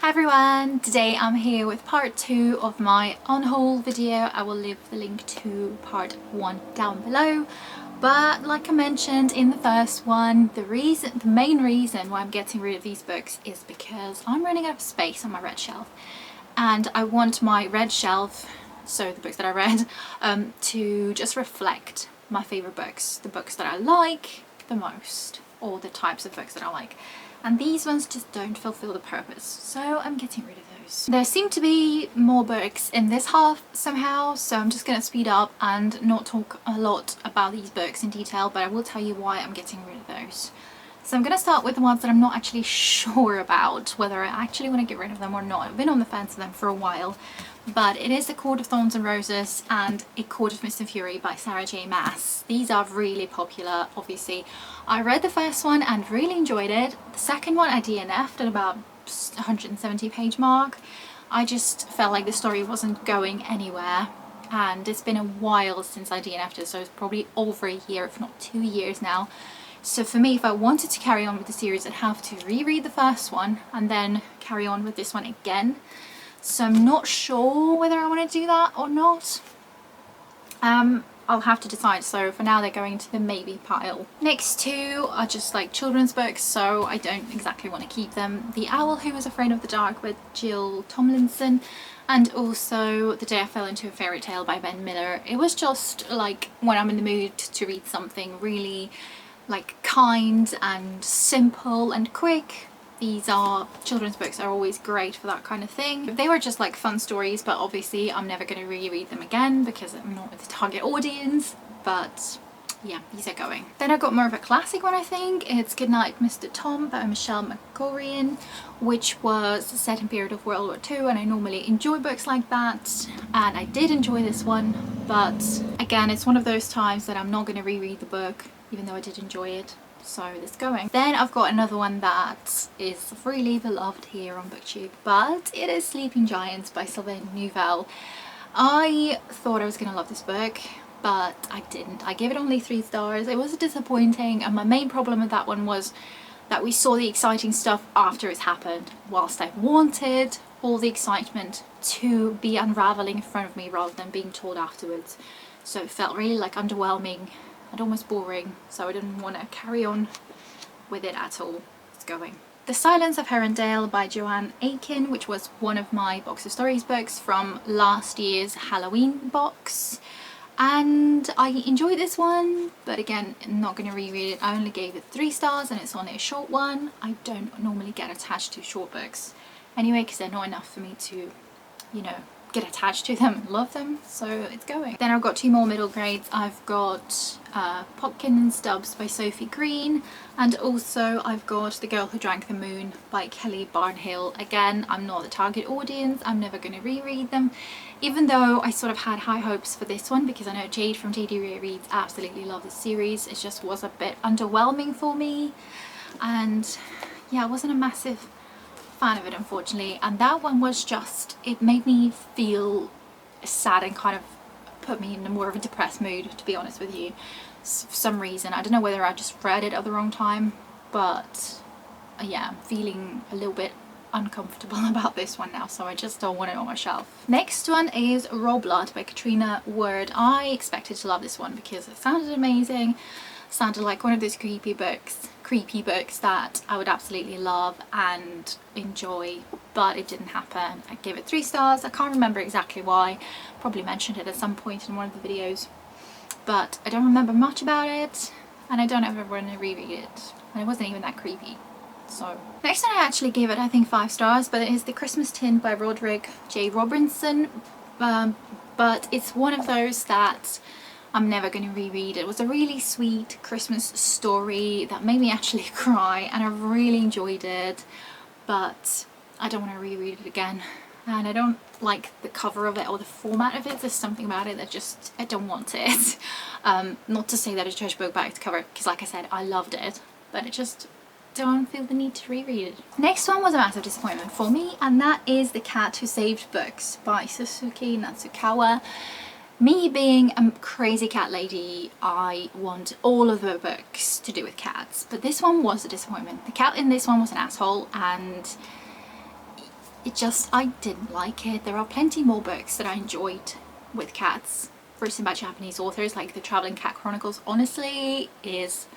Hi everyone! Today I'm here with part 2 of my Unhaul video. I will leave the link to part 1 down below. But like I mentioned in the first one, the main reason why I'm getting rid of these books is because I'm running out of space on my red shelf. And I want my red shelf, so the books that I read, to just reflect my favourite books. The books that I like the most, or the types of books that I like. And these ones just don't fulfill the purpose, so I'm getting rid of those. There seem to be more books in this half somehow, so I'm just gonna speed up and not talk a lot about these books in detail, but I will tell you why I'm getting rid of those. So I'm gonna start with the ones that I'm not actually sure about whether I actually want to get rid of them or not. I've been on the fence with them for a while, but it is A Court of Thorns and Roses and A Court of Mist and Fury by Sarah J Maas. These are really popular, obviously. I read the first one and really enjoyed it. The second one I DNF'd at about 170 page mark. I just felt like the story wasn't going anywhere, and it's been a while since I DNF'd it, so it's probably over a year, if not 2 years now. So for me, if I wanted to carry on with the series, I'd have to reread the first one and then carry on with this one again. So I'm not sure whether I want to do that or not. I'll have to decide. So for now they're going to the maybe pile. Next two are just like children's books, so I don't exactly want to keep them. The Owl Who Was Afraid of the Dark by Jill Tomlinson, and also The Day I Fell Into a Fairy Tale by Ben Miller. It was just like when I'm in the mood to read something really like kind and simple and quick. These are children's books are always great for that kind of thing. They were just like fun stories, but obviously I'm never going to reread them again because I'm not with the target audience. But yeah, these are going. Then I got more of a classic one, I think. It's Goodnight Mr. Tom by Michelle McGorian, which was set in period of World War II, and I normally enjoy books like that, and I did enjoy this one, but again, it's one of those times that I'm not going to reread the book, even though I did enjoy it. So it's going. Then I've got another one that is really beloved here on BookTube, but it is Sleeping Giants by Sylvain Neuvel. I thought I was gonna love this book, but I didn't. I gave it only 3 stars. It was disappointing, and my main problem with that one was that we saw the exciting stuff after it's happened, whilst I wanted all the excitement to be unraveling in front of me rather than being told afterwards. So it felt really like underwhelming and almost boring, so I didn't want to carry on with it at all. It's going. The Silence of Herondale by Joanne Aiken, which was one of my Box of Stories books from last year's Halloween box, and I enjoyed this one, but again, I'm not going to reread it. I only gave it 3 stars and it's only a short one. I don't normally get attached to short books anyway, because they're not enough for me to, you know, get attached to them and love them, so it's going. Then I've got 2 more middle grades. I've got Popkin and Stubbs by Sophie Green, and also I've got The Girl Who Drank the Moon by Kelly Barnhill. Again, I'm not the target audience. I'm never going to reread them, even though I sort of had high hopes for this one because I know Jade from JD Rereads absolutely loved this series. It just was a bit underwhelming for me, and yeah, I wasn't a massive fan of it, unfortunately. And that one was just, it made me feel sad and kind of put me in a more of a depressed mood, to be honest with you, for some reason. I don't know whether I just read it at the wrong time, but yeah, I'm feeling a little bit uncomfortable about this one now, so I just don't want it on my shelf. Next one is Raw Blood by Katrina Ward. I expected to love this one because it sounded amazing, sounded like one of those creepy books that I would absolutely love and enjoy, but it didn't happen. I gave it 3 stars. I can't remember exactly why. Probably mentioned it at some point in one of the videos, but I don't remember much about it, and I don't ever want to reread it, and it wasn't even that creepy. So next one I actually gave it, I think, 5 stars, but it is The Christmas Tin by Roderick J. Robinson, but it's one of those that I'm never going to reread. It was a really sweet Christmas story that made me actually cry, and I really enjoyed it, but I don't want to reread it again, and I don't like the cover of it or the format of it. There's something about it that just, I don't want it. Not to say that it's a trash book by its cover, because like I said, I loved it, but it just don't feel the need to reread it. Next one was a massive disappointment for me, and that is The Cat Who Saved Books by Suzuki Natsukawa. Me being a crazy cat lady, I want all of the books to do with cats, but this one was a disappointment. The cat in this one was an asshole, and I didn't like it. There are plenty more books that I enjoyed with cats written by Japanese authors, like the Traveling Cat Chronicles honestly is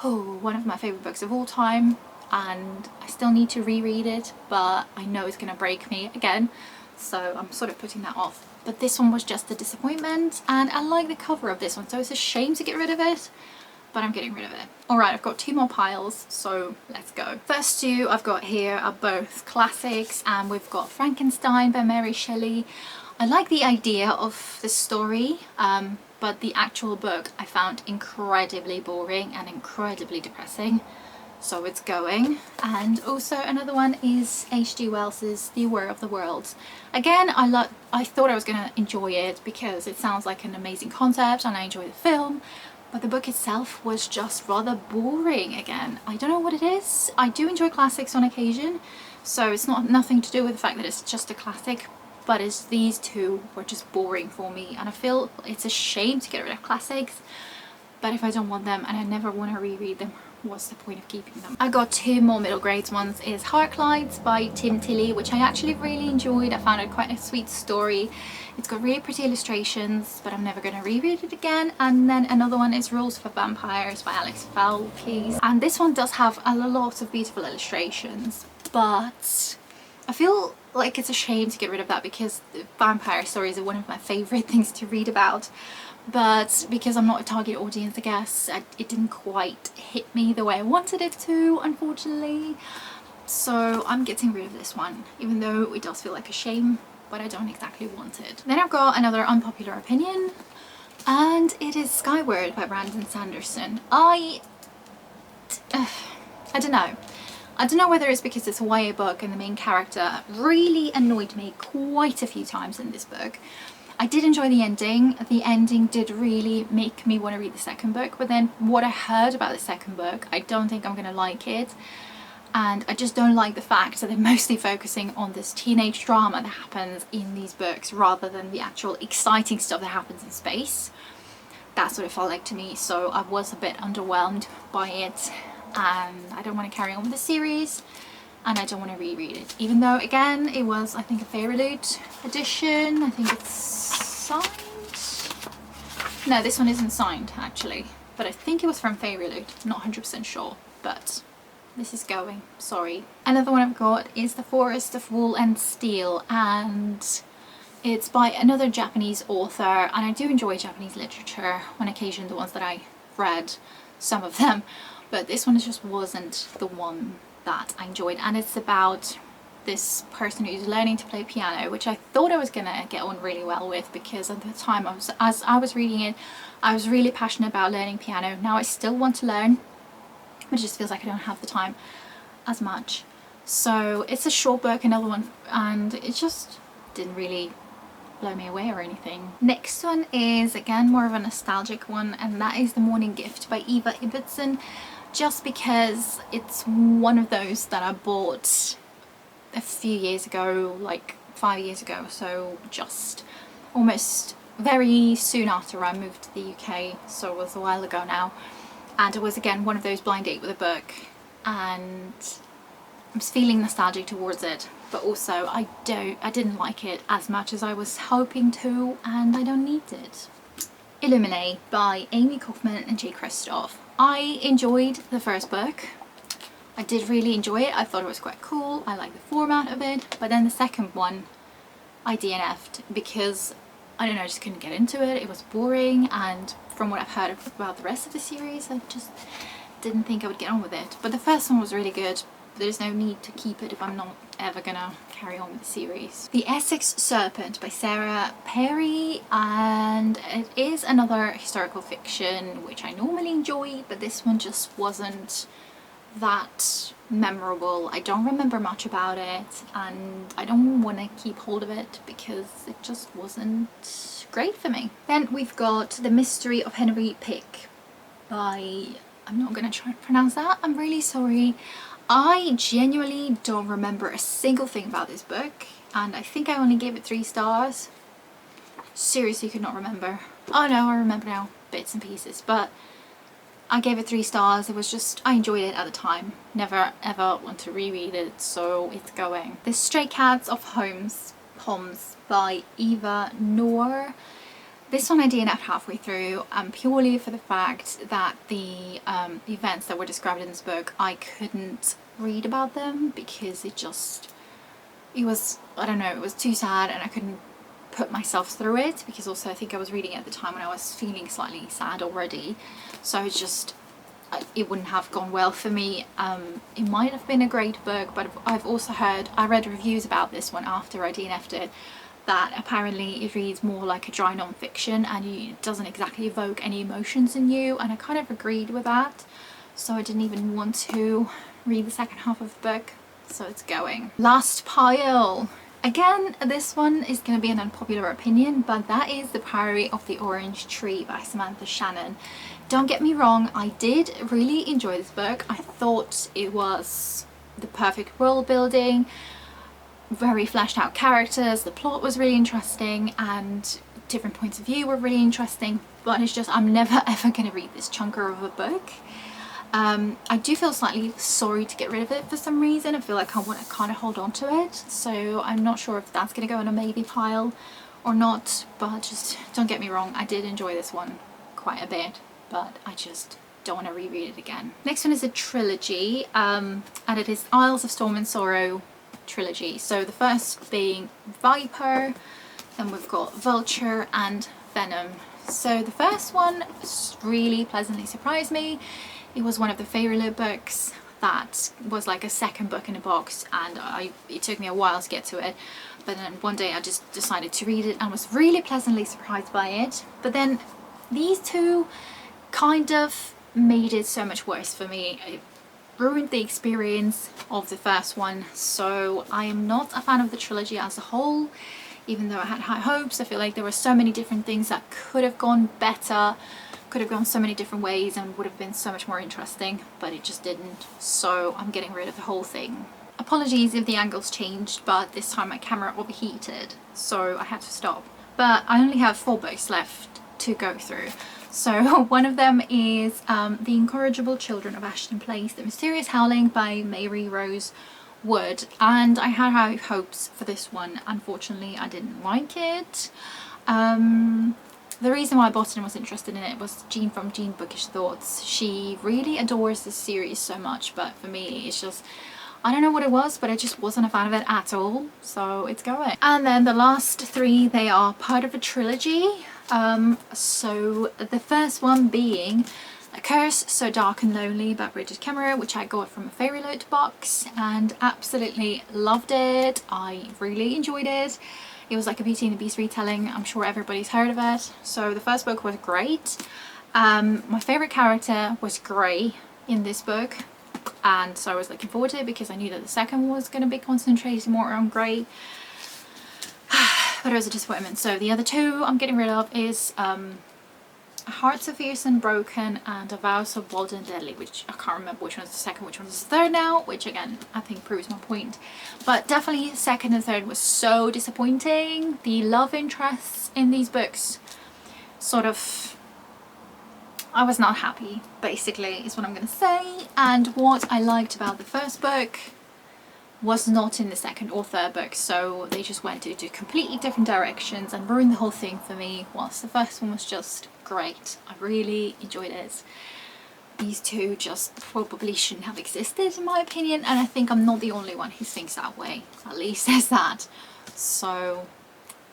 one of my favorite books of all time, and I still need to reread it, but I know it's gonna break me again, so I'm sort of putting that off. But this one was just a disappointment, and I like the cover of this one, so it's a shame to get rid of it, but I'm getting rid of it. Alright, I've got 2 more piles, so let's go. First 2 I've got here are both classics, and we've got Frankenstein by Mary Shelley. I like the idea of the story, but the actual book I found incredibly boring and incredibly depressing, so it's going. And also another one is H.G. Wells's The War of the Worlds. Again, I thought I was gonna enjoy it because it sounds like an amazing concept and I enjoy the film, but the book itself was just rather boring again. I don't know what it is. I do enjoy classics on occasion, so it's nothing to do with the fact that it's just a classic, but it's these 2 were just boring for me, and I feel it's a shame to get rid of classics, but if I don't want them and I never want to reread them, what's the point of keeping them? I got 2 more middle grades ones. Is Heartclides by Tim Tilley, which I actually really enjoyed. I found it quite a sweet story. It's got really pretty illustrations, but I'm never going to reread it again. And then another one is Rules for Vampires by Alex Falkes, and this one does have a lot of beautiful illustrations, but I feel like it's a shame to get rid of that because vampire stories are one of my favourite things to read about, but because I'm not a target audience, I guess, it didn't quite hit me the way I wanted it to, unfortunately. So I'm getting rid of this one, even though it does feel like a shame, but I don't exactly want it. Then I've got another unpopular opinion, and it is Skyward by Brandon Sanderson. I don't know. I don't know whether it's because it's a YA book and the main character really annoyed me quite a few times in this book. I did enjoy the ending. The ending did really make me want to read the second book, but then what I heard about the second book, I don't think I'm going to like it. And I just don't like the fact that they're mostly focusing on this teenage drama that happens in these books rather than the actual exciting stuff that happens in space. That's what it felt like to me, so I was a bit underwhelmed by it. And I don't want to carry on with the series, and I don't want to reread it, even though again it was, I think, a Fairy Loot edition. I think it's signed. No, this one isn't signed actually, but I think it was from Fairy Loot. Not 100% sure, but this is going. Sorry. Another one I've got is The Forest of Wool and Steel, and it's by another Japanese author, and I do enjoy Japanese literature on occasion, the ones that I read, some of them. But this one just wasn't the one that I enjoyed, and it's about this person who's learning to play piano, which I thought I was gonna get on really well with, because at the time as I was reading it, I was really passionate about learning piano. Now I still want to learn, but it just feels like I don't have the time as much. So it's a short book, another one, and it just didn't really blow me away or anything. Next one is again more of a nostalgic one, and that is The Morning Gift by Eva Ibbotson, just because it's one of those that I bought a few years ago, like 5 years ago, so just almost very soon after I moved to the UK, so it was a while ago now. And it was again one of those blind date with a book, and I'm feeling nostalgic towards it, but also I didn't like it as much as I was hoping to, and I don't need it. Illuminate by Amy Kaufman and Jay Kristoff. I enjoyed the first book. I did really enjoy it. I thought it was quite cool. I like the format of it, but then the second one I DNF'd because I don't know, I just couldn't get into it. It was boring, and from what I've heard about the rest of the series, I just didn't think I would get on with it. But the first one was really good. There's no need to keep it if I'm not ever gonna carry on with the series. The Essex Serpent by Sarah Perry, and it is another historical fiction which I normally enjoy, but this one just wasn't that memorable. I don't remember much about it, and I don't want to keep hold of it because it just wasn't great for me. Then we've got The Mystery of Henry Pick by, I'm not gonna try to pronounce that, I'm really sorry. I genuinely don't remember a single thing about this book, and I think I only gave it 3 stars. Seriously could not remember. Oh no, I remember now, bits and pieces, but I gave it 3 stars. It was just, I enjoyed it at the time. Never ever want to reread it, so it's going. The Stray Cats of Homs by Eva Noor. This one I DNF'd halfway through, purely for the fact that the events that were described in this book, I couldn't read about them because it was, I don't know, it was too sad and I couldn't put myself through it, because also I think I was reading it at the time when I was feeling slightly sad already, so it's just, it wouldn't have gone well for me. It might have been a great book, but I've also heard, I read reviews about this one after I DNF'd it, that apparently it reads more like a dry non-fiction and it doesn't exactly evoke any emotions in you, and I kind of agreed with that, so I didn't even want to read the second half of the book, so it's going. Last pile. Again, this one is going to be an unpopular opinion, but that is The Priory of the Orange Tree by Samantha Shannon. Don't get me wrong, I did really enjoy this book. I thought it was the perfect world building, very fleshed out characters, the plot was really interesting, and different points of view were really interesting, but it's just, I'm never ever going to read this chunker of a book. I do feel slightly sorry to get rid of it for some reason. I feel like I want to kind of hold on to it, so I'm not sure if that's going to go in a maybe pile or not, but just don't get me wrong, I did enjoy this one quite a bit, but I just don't want to reread it again. Next one is a trilogy, and it is Isles of Storm and Sorrow trilogy. So the first being Viper, then we've got Vulture and Venom. So the first one really pleasantly surprised me. It was one of the favourite books that was like a second book in a box, and it took me a while to get to it, but then one day I just decided to read it and was really pleasantly surprised by it. But then these two kind of made it so much worse for me. It ruined the experience of the first one, so I am not a fan of the trilogy as a whole. Even though I had high hopes, I feel like there were so many different things that could have gone better, could have gone so many different ways and would have been so much more interesting, but it just didn't, so I'm getting rid of the whole thing. Apologies if the angles changed, but this time my camera overheated, so I had to stop. But I only have 4 books left to go through. So one of them is The Incorrigible Children of Ashton Place, The Mysterious Howling by Mary Rose Wood, and I had high hopes for this one. Unfortunately, I didn't like it. The reason why I bought it and was interested in it was Jean from Jean Bookish Thoughts. She really adores this series so much, but for me it's just, I don't know what it was, but I just wasn't a fan of it at all, so it's going. And then the last 3, they are part of a trilogy. So the first one being A Curse So Dark and Lonely by Bridget Kemmerer, which I got from a Fairy Loot box and absolutely loved it. I really enjoyed it. It was like a Beauty and the Beast retelling. I'm sure everybody's heard of it. So the first book was great. My favourite character was Grey in this book, and so I was looking forward to it because I knew that the second was going to be concentrated more on Grey. But it was a disappointment. So the other 2 I'm getting rid of is Hearts of Fierce and Broken and A Vows of Bold and Deadly, which I can't remember which one's the second, which one's the third now, which again I think proves my point. But definitely second and third was so disappointing. The love interests in these books sort of, I was not happy, basically, is what I'm going to say. And what I liked about the first book was not in the second or third book, so they just went into completely different directions and ruined the whole thing for me, whilst the first one was just great. I really enjoyed it. These 2 just probably shouldn't have existed in my opinion, and I think I'm not the only one who thinks that way, at least says that. So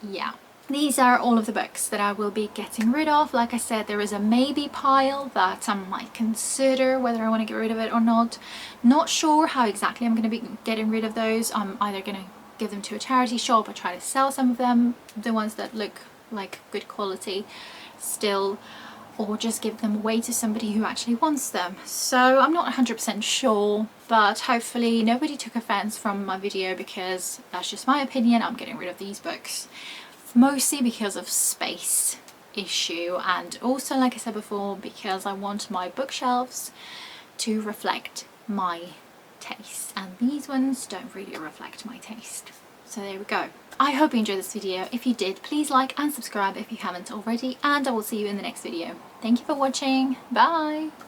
yeah, these are all of the books that I will be getting rid of. Like I said, there is a maybe pile that I might consider whether I want to get rid of it or not. Not sure how exactly I'm going to be getting rid of those. I'm either going to give them to a charity shop or try to sell some of them, the ones that look like good quality still, or just give them away to somebody who actually wants them. So I'm not 100% sure, but hopefully nobody took offense from my video, because that's just my opinion. I'm getting rid of these books mostly because of space issue, and also, like I said before, because I want my bookshelves to reflect my taste, and these ones don't really reflect my taste. So there we go. I hope you enjoyed this video. If you did, please like and subscribe if you haven't already, and I will see you in the next video. Thank you for watching. Bye!